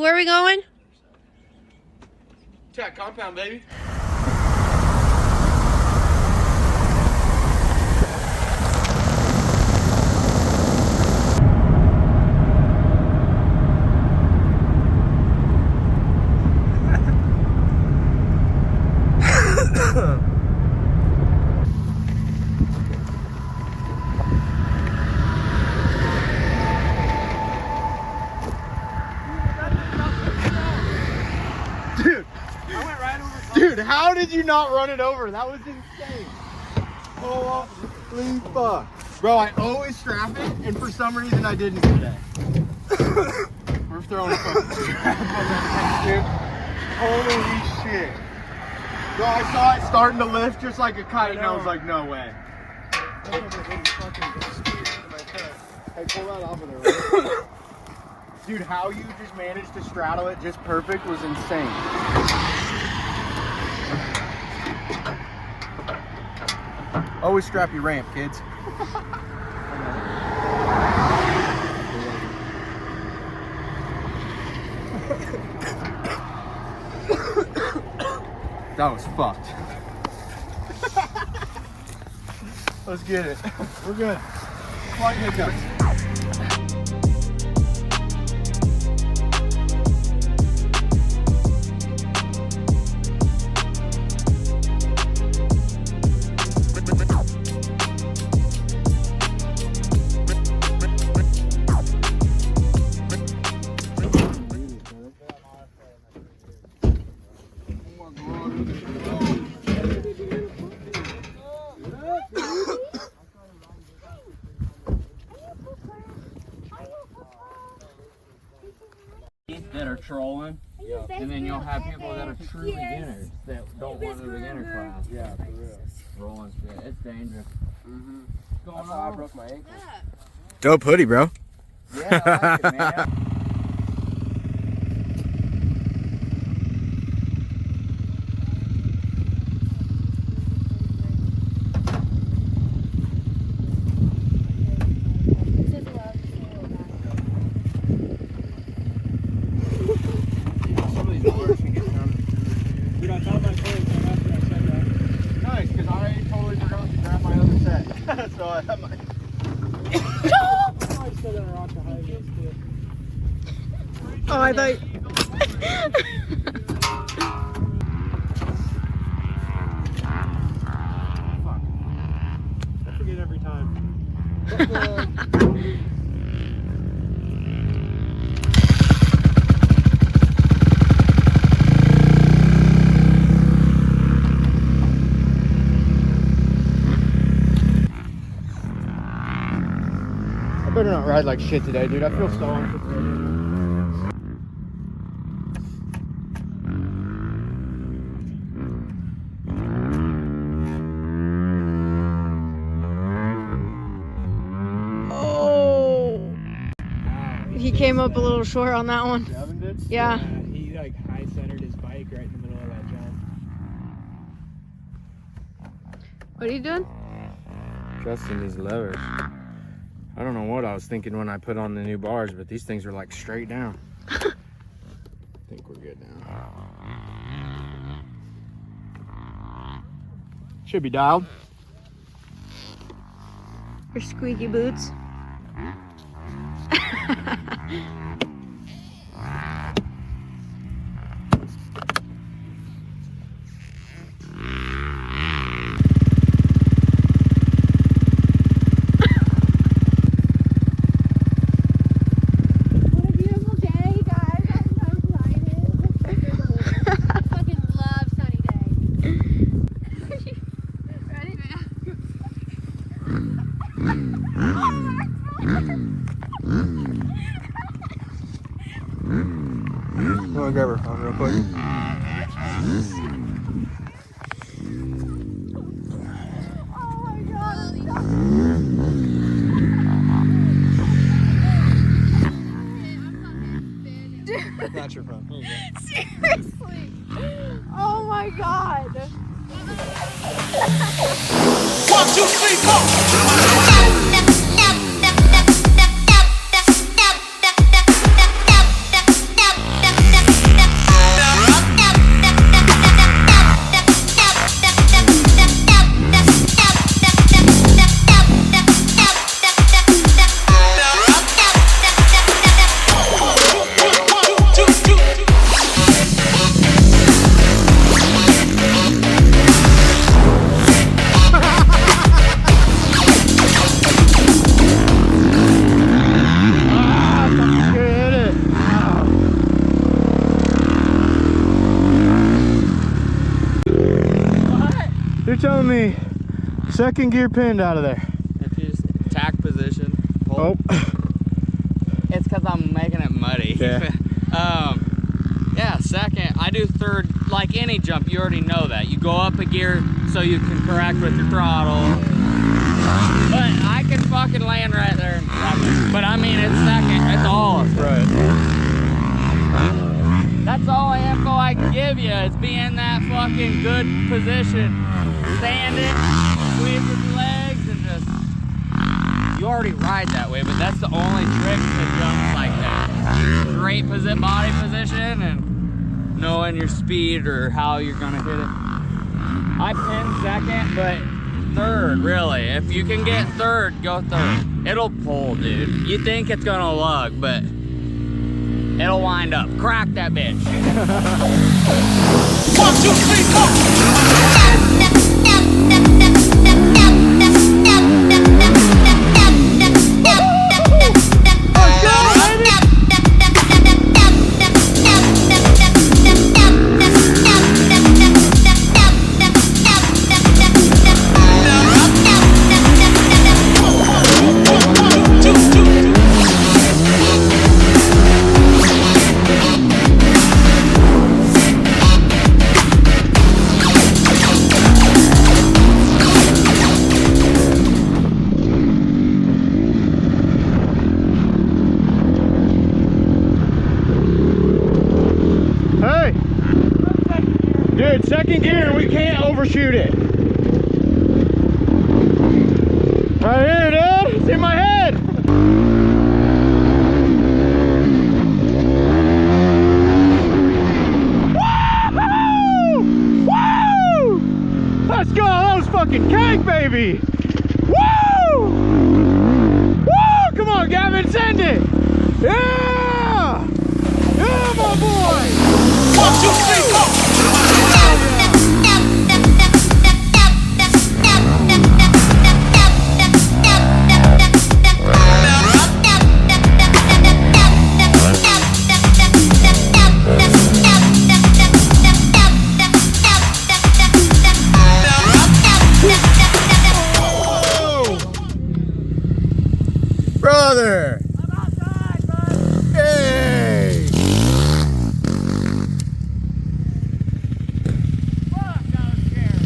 where are we going? Chat compound, baby. Dude, how did you not run it over? That was insane. Holy fuck. Bro, I always strap it, and for some reason I didn't today. We're throwing a fucking strap on that thing, dude. Holy shit. Bro, I saw it starting to lift just like a kite, and I was like, no way. Hey, pull that off of there, right? Dude, how you just managed to straddle it just perfect was insane. Always strap your ramp, kids. That was fucked. Let's get it. We're good. Slight hiccups. That are trolling, and then you'll have people that are true beginners that don't want the beginner class. Yeah, for real. Rolling shit, it's dangerous. Mm-hmm. Going I on? broke my ankle. Dope hoodie, bro. Yeah, I like it, man. Nice, because I totally forgot to grab my other set. So I have my... Oh, I thought... I forget every time. I better not ride like shit today, dude. I feel so unprepared. He came up a little short on that one. Gavin did? Yeah. He like high centered his bike right in the middle of that jump. What are you doing? Adjusting these levers. I don't know what I was thinking when I put on the new bars, but these things are like straight down. I think we're good now. Should be dialed. Your squeaky boots. You want to grab her phone real quick? Not your phone. Here you go. Seriously. Oh my god. 1, 2, 3, go! second gear pinned out of there. If you just tack position, pull. Oh. It's because I'm making it muddy. Yeah. Yeah, second. I do third, like any jump, you already know that. You go up a gear so you can correct with your throttle. But I can fucking land right there. But I mean, it's second. It's all of it. Right. That's all info I can give you is be in that fucking good position. Standing, squeezing the legs, and just... You already ride that way, but that's the only trick to jumps like that. Great body position and knowing your speed or how you're gonna hit it. I pinned second, but third, really. If you can get third, go third. It'll pull, dude. You think it's gonna lug, but it'll wind up. Crack that bitch. 1, 2, 3, 4. Second gear, we can't overshoot it. Right here, dude. It's in my head. Woo! Woo! Let's go. That was fucking cake, baby. Woo! Woo! Come on, Gavin, send it. Yeah! Yeah, my boy. 1, 2, 3, 4. Brother! I'm outside, bud! Hey! Fuck, that was scary.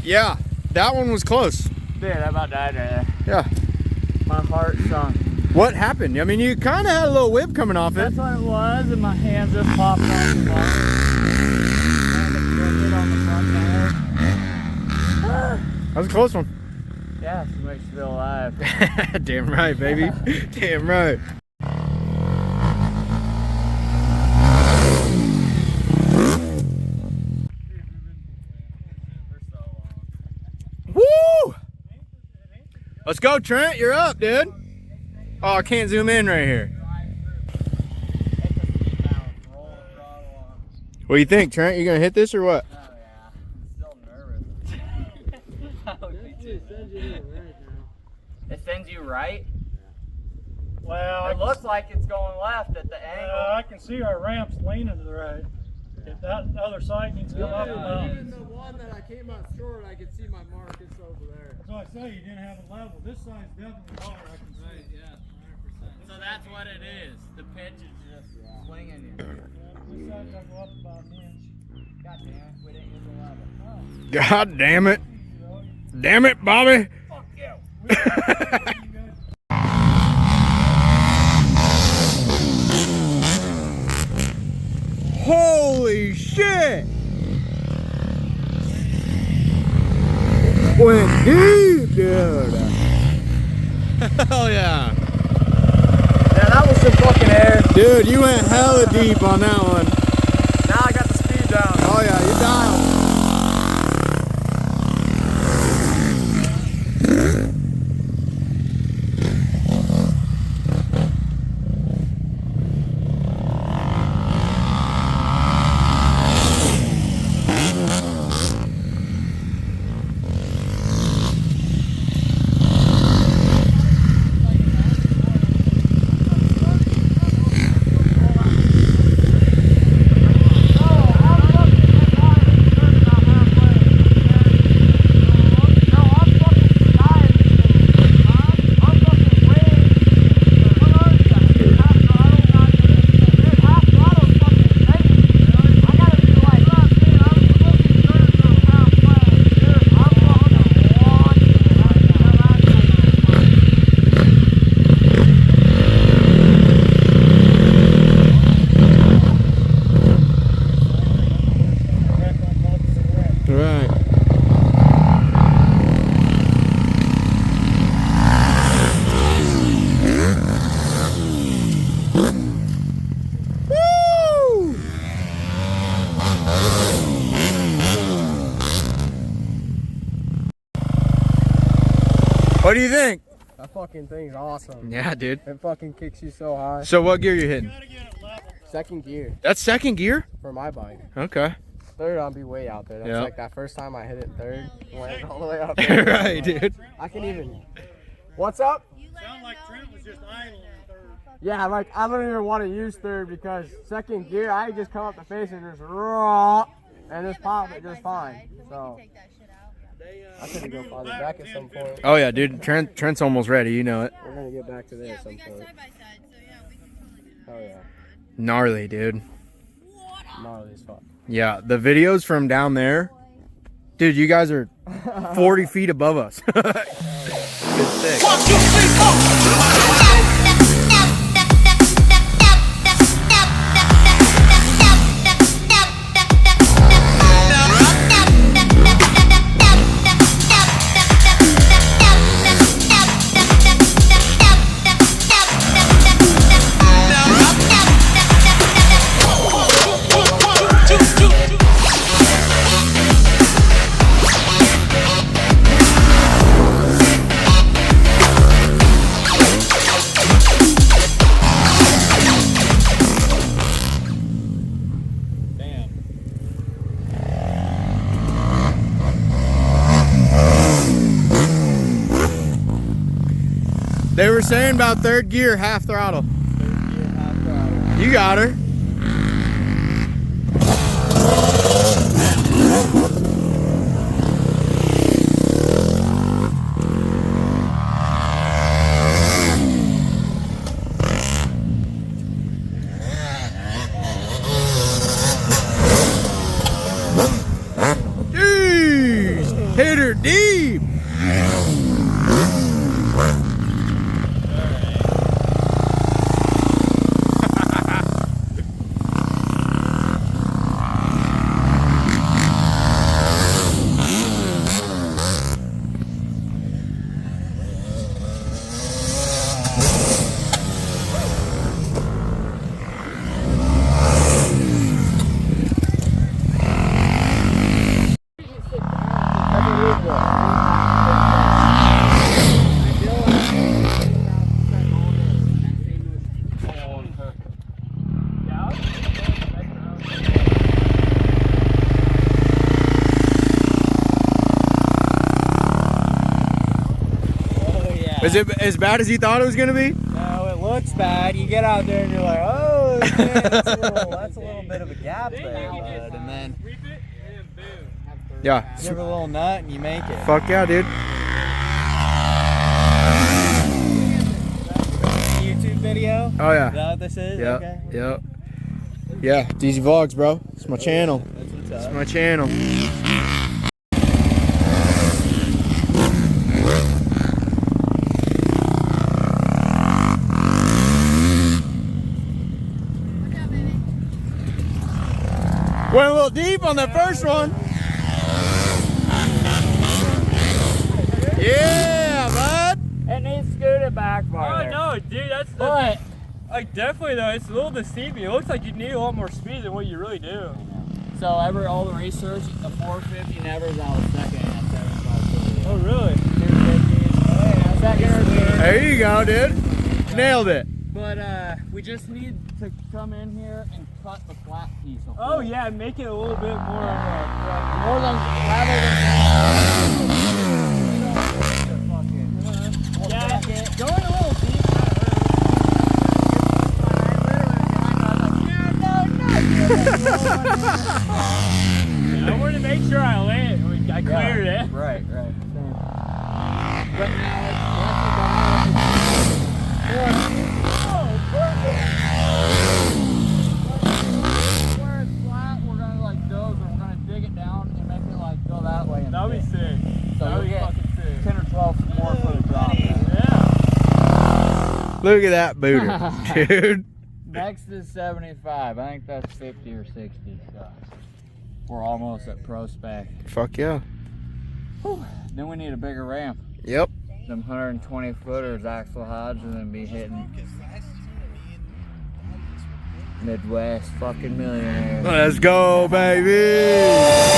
Yeah, that one was close. Dude, I about died right there. Yeah. My heart sunk. What happened? I mean, you kind of had a little whip coming off it. That's what it was, and my hands just popped off the water. And it crooked on the front tire. That was a close one. Yeah, it makes you feel alive. Damn right, baby. Damn right. Woo! Let's go, Trent. You're up, dude. Oh, I can't zoom in right here. What do you think, Trent? You gonna hit this or what? Oh yeah, I'm still nervous. It sends you right? Well, It looks like it's going left at the angle. I can see our ramp's leaning to the right. If that other side needs to come up about. Even the one that I came out short, I could see my mark. It's over there. That's why I say you didn't have it level. This side's definitely higher. I can see. Right, yeah, 100%. So that's what it is. The pitch is just swinging you. This side's got to go up about an inch. God damn it, we didn't use the level. God damn it. Damn it, Bobby. Fuck you. Holy shit! Went deep, dude. Hell yeah. Yeah, that was some fucking air. Dude, you went hella deep on that one. Now I got the speed down. Oh yeah, you dialed. What do you think? That fucking thing's awesome. Yeah, dude. It fucking kicks you so high. So what gear you hitting? Second gear That's second gear? for my bike. Okay. Third, I'll be way out there. That's Yep. like that first time I hit it third, went all the way out there. Right, dude. I can even. What's up? Sound like Trent was just idle in third. Yeah, like I don't even want to use third because second gear, I just come up the face and just raw, and just pop it just fine. So I could go farther back at some point. Oh yeah, dude. Trent's almost ready. You know it. We're gonna get back to there at some point. Oh yeah, Gnarly, dude. gnarly as fuck. Yeah, the videos from down there, dude. You guys are 40 feet above us. It's sick. 1, 2, 3, They were saying about third gear, half throttle. You got her. Jeez, hit her deep. Is it as bad as you thought it was gonna be? No, it looks bad. You get out there and you're like, oh, shit, that's a little bit of a gap there, bud. And then Yeah. give it a little nut and you make it. Fuck yeah, dude. YouTube video? Oh Is yeah. that what this is? Yep. Okay. Yep. Yeah. DZ Vlogs, bro. It's my channel. That's what's It's up. my channel. Went a little deep on that first one. Yeah, bud. It needs scooted back Oh farther. no, dude, that's the. But Like definitely though, it's a little deceiving. It looks like you need a lot more speed than what you really do. so all the research, the 450 never is out of second at 75. Oh really? 250. Second or third. There you go, dude. Nailed it. But we just need to come in here and cut the flat piece off. Oh yeah, make it a little bit more of a. More than rather than Yeah, going a little deep kind of hurt. I wanted to make sure I landed. I cleared it. Right. But now where it's flat, we're gonna like doze or we're gonna dig it down and make it like go that way. That'll be sick. So That'll we be get fucking sick. 10 or 12 more for the drop. Yeah. Look at that booter, dude. Next is 75. I think that's 50 or 60. So we're almost at pro spec. Fuck yeah. Then we need a bigger ramp. Yep. Them 120 footers, Axel Hodge, and then be hitting Midwest fucking millionaires. Let's go, baby.